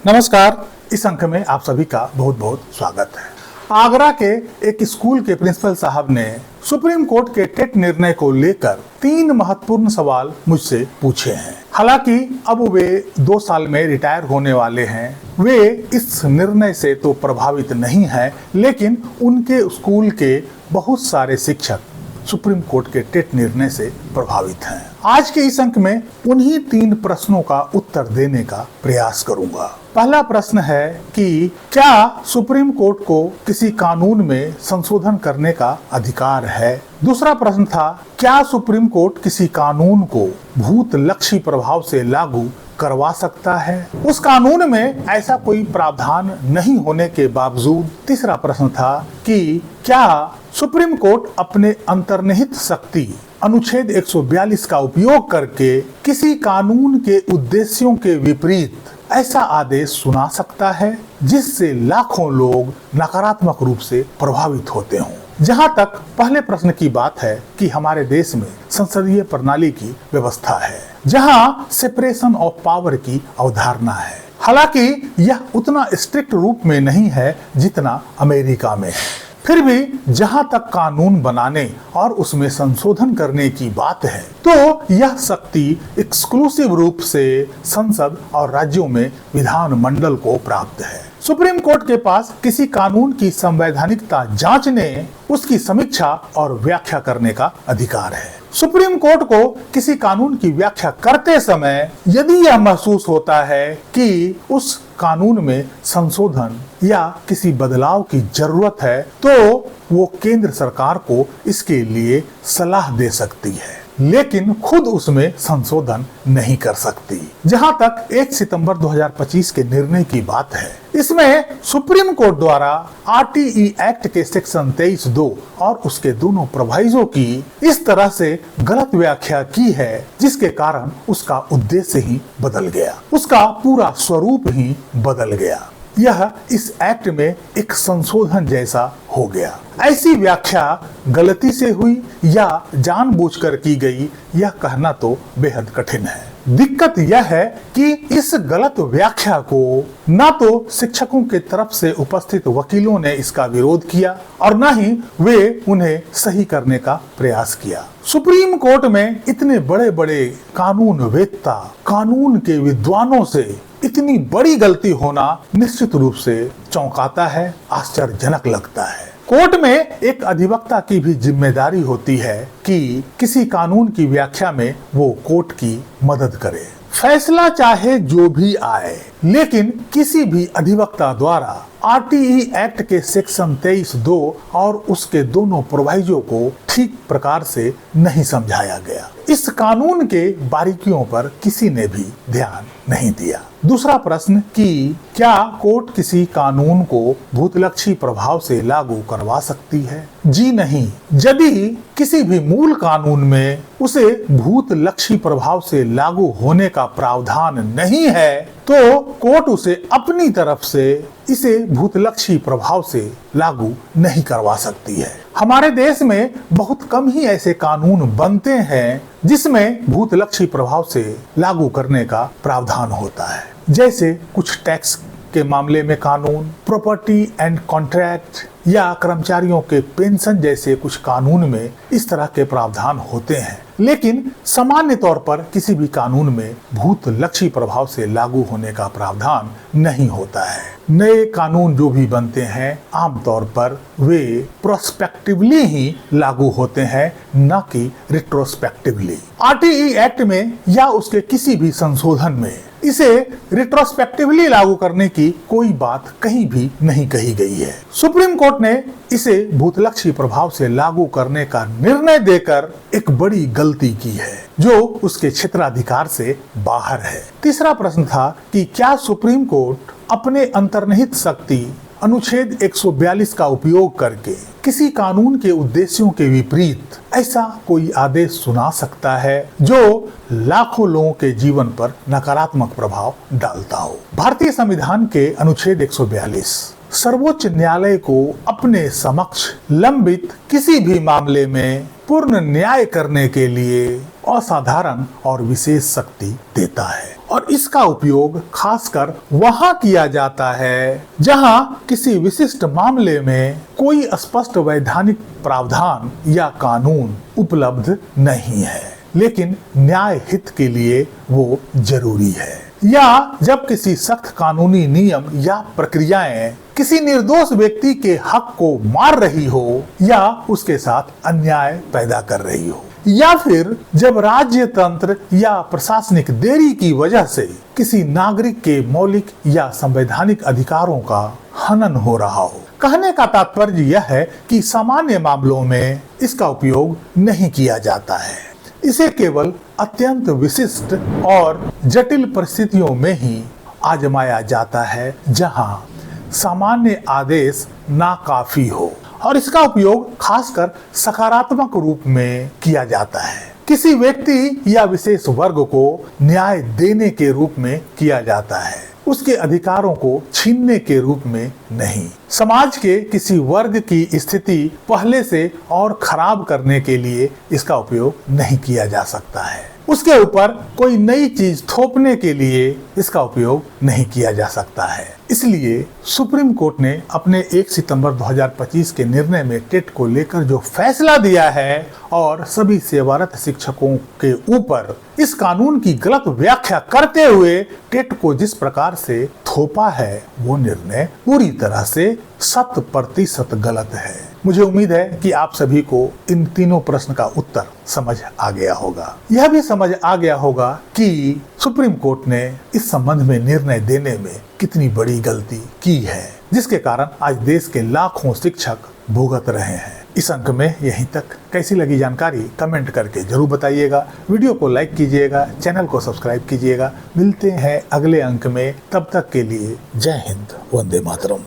नमस्कार। इस अंक में आप सभी का बहुत बहुत स्वागत है। आगरा के एक स्कूल के प्रिंसिपल साहब ने सुप्रीम कोर्ट के टेट निर्णय को लेकर 3 महत्वपूर्ण सवाल मुझसे पूछे हैं। हालांकि अब वे 2 साल में रिटायर होने वाले हैं। वे इस निर्णय से तो प्रभावित नहीं हैं, लेकिन उनके स्कूल के बहुत सारे शिक्षक सुप्रीम कोर्ट के टेट निर्णय से प्रभावित हैं। आज के इस अंक में उन्हीं 3 प्रश्नों का उत्तर देने का प्रयास करूंगा। पहला प्रश्न है कि क्या सुप्रीम कोर्ट को किसी कानून में संशोधन करने का अधिकार है। दूसरा प्रश्न था, क्या सुप्रीम कोर्ट किसी कानून को भूतलक्षी प्रभाव से लागू करवा सकता है, उस कानून में ऐसा कोई प्रावधान नहीं होने के बावजूद। तीसरा प्रश्न था कि क्या सुप्रीम कोर्ट अपने अंतर्निहित शक्ति अनुच्छेद 142 का उपयोग करके किसी कानून के उद्देश्यों के विपरीत ऐसा आदेश सुना सकता है जिससे लाखों लोग नकारात्मक रूप से प्रभावित होते हों। जहां तक पहले प्रश्न की बात है कि हमारे देश में संसदीय प्रणाली की व्यवस्था है, जहां सेपरेशन ऑफ पावर की अवधारणा है। हालांकि यह उतना स्ट्रिक्ट रूप में नहीं है जितना अमेरिका में है। फिर भी जहां तक कानून बनाने और उसमें संशोधन करने की बात है, तो यह शक्ति एक्सक्लूसिव रूप से संसद और राज्यों में विधानमंडल को प्राप्त है। सुप्रीम कोर्ट के पास किसी कानून की संवैधानिकता जांचने, उसकी समीक्षा और व्याख्या करने का अधिकार है। सुप्रीम कोर्ट को किसी कानून की व्याख्या करते समय यदि यह महसूस होता है कि उस कानून में संशोधन या किसी बदलाव की जरूरत है, तो वो केंद्र सरकार को इसके लिए सलाह दे सकती है, लेकिन खुद उसमें संशोधन नहीं कर सकती। जहां तक 1 सितंबर 2025 के निर्णय की बात है, इसमें सुप्रीम कोर्ट द्वारा आरटीई एक्ट के सेक्शन 23(2) और उसके दोनों प्रोविजो की इस तरह से गलत व्याख्या की है, जिसके कारण उसका उद्देश्य ही बदल गया, उसका पूरा स्वरूप ही बदल गया। यह इस एक्ट में एक संशोधन जैसा हो गया। ऐसी व्याख्या गलती से हुई या जानबूझकर की गई, यह कहना तो बेहद कठिन है। दिक्कत यह है कि इस गलत व्याख्या को न तो शिक्षकों के तरफ से उपस्थित वकीलों ने इसका विरोध किया और न ही वे उन्हें सही करने का प्रयास किया। सुप्रीम कोर्ट में इतने बड़े बड़े कानून वेत्ता, कानून के विद्वानों से इतनी बड़ी गलती होना निश्चित रूप से चौंकाता है, आश्चर्यजनक लगता है। कोर्ट में एक अधिवक्ता की भी जिम्मेदारी होती है कि किसी कानून की व्याख्या में वो कोर्ट की मदद करे। फैसला चाहे जो भी आए, लेकिन किसी भी अधिवक्ता द्वारा आरटीई एक्ट के सेक्शन 23(2) और उसके दोनों प्रोविजो को ठीक प्रकार से नहीं समझाया गया। इस कानून के बारीकियों पर किसी ने भी ध्यान नहीं दिया। दूसरा प्रश्न कि क्या कोर्ट किसी कानून को भूतलक्षी प्रभाव से लागू करवा सकती है? जी नहीं। यदि किसी भी मूल कानून में उसे भूतलक्षी प्रभाव से लागू होने का प्रावधान नहीं है, तो कोर्ट उसे अपनी तरफ से इसे भूतलक्षी प्रभाव से लागू नहीं करवा सकती है। हमारे देश में बहुत कम ही ऐसे कानून बनते हैं जिसमें भूतलक्षी प्रभाव से लागू करने का प्रावधान होता है, जैसे कुछ टैक्स के मामले में कानून, प्रॉपर्टी एंड कॉन्ट्रैक्ट या कर्मचारियों के पेंशन जैसे कुछ कानून में इस तरह के प्रावधान होते हैं। लेकिन सामान्य तौर पर किसी भी कानून में भूतलक्षी प्रभाव से लागू होने का प्रावधान नहीं होता है। नए कानून जो भी बनते हैं, आमतौर पर वे प्रोस्पेक्टिवली ही लागू होते हैं, न कि रिट्रोस्पेक्टिवली। आरटीई एक्ट में या उसके किसी भी संशोधन में इसे रिट्रोस्पेक्टिवली लागू करने की कोई बात कहीं भी नहीं कही गई है। सुप्रीम कोर्ट ने इसे भूतलक्षी प्रभाव से लागू करने का निर्णय देकर एक बड़ी गलती की है, जो उसके क्षेत्राधिकार से बाहर है। तीसरा प्रश्न था कि क्या सुप्रीम कोर्ट अपने अंतर्निहित शक्ति अनुच्छेद 142 का उपयोग करके किसी कानून के उद्देश्यों के विपरीत ऐसा कोई आदेश सुना सकता है जो लाखों लोगों के जीवन पर नकारात्मक प्रभाव डालता हो। भारतीय संविधान के अनुच्छेद 142 सर्वोच्च न्यायालय को अपने समक्ष लंबित किसी भी मामले में पूर्ण न्याय करने के लिए असाधारण और विशेष शक्ति देता है और इसका उपयोग खासकर वहां किया जाता है जहां किसी विशिष्ट मामले में कोई स्पष्ट वैधानिक प्रावधान या कानून उपलब्ध नहीं है, लेकिन न्याय हित के लिए वो जरूरी है, या जब किसी सख्त कानूनी नियम या प्रक्रियाएं किसी निर्दोष व्यक्ति के हक को मार रही हो या उसके साथ अन्याय पैदा कर रही हो, या फिर जब राज्य तंत्र या प्रशासनिक देरी की वजह से किसी नागरिक के मौलिक या संवैधानिक अधिकारों का हनन हो रहा हो। कहने का तात्पर्य यह है कि सामान्य मामलों में इसका उपयोग नहीं किया जाता है। इसे केवल अत्यंत विशिष्ट और जटिल परिस्थितियों में ही आजमाया जाता है जहां सामान्य आदेश नाकाफी हो, और इसका उपयोग खासकर सकारात्मक रूप में किया जाता है। किसी व्यक्ति या विशेष वर्ग को न्याय देने के रूप में किया जाता है, उसके अधिकारों को छीनने के रूप में नहीं। समाज के किसी वर्ग की स्थिति पहले से और खराब करने के लिए इसका उपयोग नहीं किया जा सकता है। उसके ऊपर कोई नई चीज थोपने के लिए इसका उपयोग नहीं किया जा सकता है। इसलिए सुप्रीम कोर्ट ने अपने 1 सितंबर 2025 के निर्णय में टेट को लेकर जो फैसला दिया है और सभी सेवारत शिक्षकों के ऊपर इस कानून की गलत व्याख्या करते हुए टेट को जिस प्रकार से थोपा है, वो निर्णय पूरी तरह से 100% गलत है। मुझे उम्मीद है कि आप सभी को इन तीनों प्रश्न का उत्तर समझ आ गया होगा। यह भी समझ आ गया होगा कि सुप्रीम कोर्ट ने इस संबंध में निर्णय देने में कितनी बड़ी गलती की है, जिसके कारण आज देश के लाखों शिक्षक भुगत रहे हैं। इस अंक में यहीं तक। कैसी लगी जानकारी कमेंट करके जरूर बताइएगा। वीडियो को लाइक कीजिएगा, चैनल को सब्सक्राइब कीजिएगा। मिलते हैं अगले अंक में, तब तक के लिए जय हिंद, वंदे मातरम।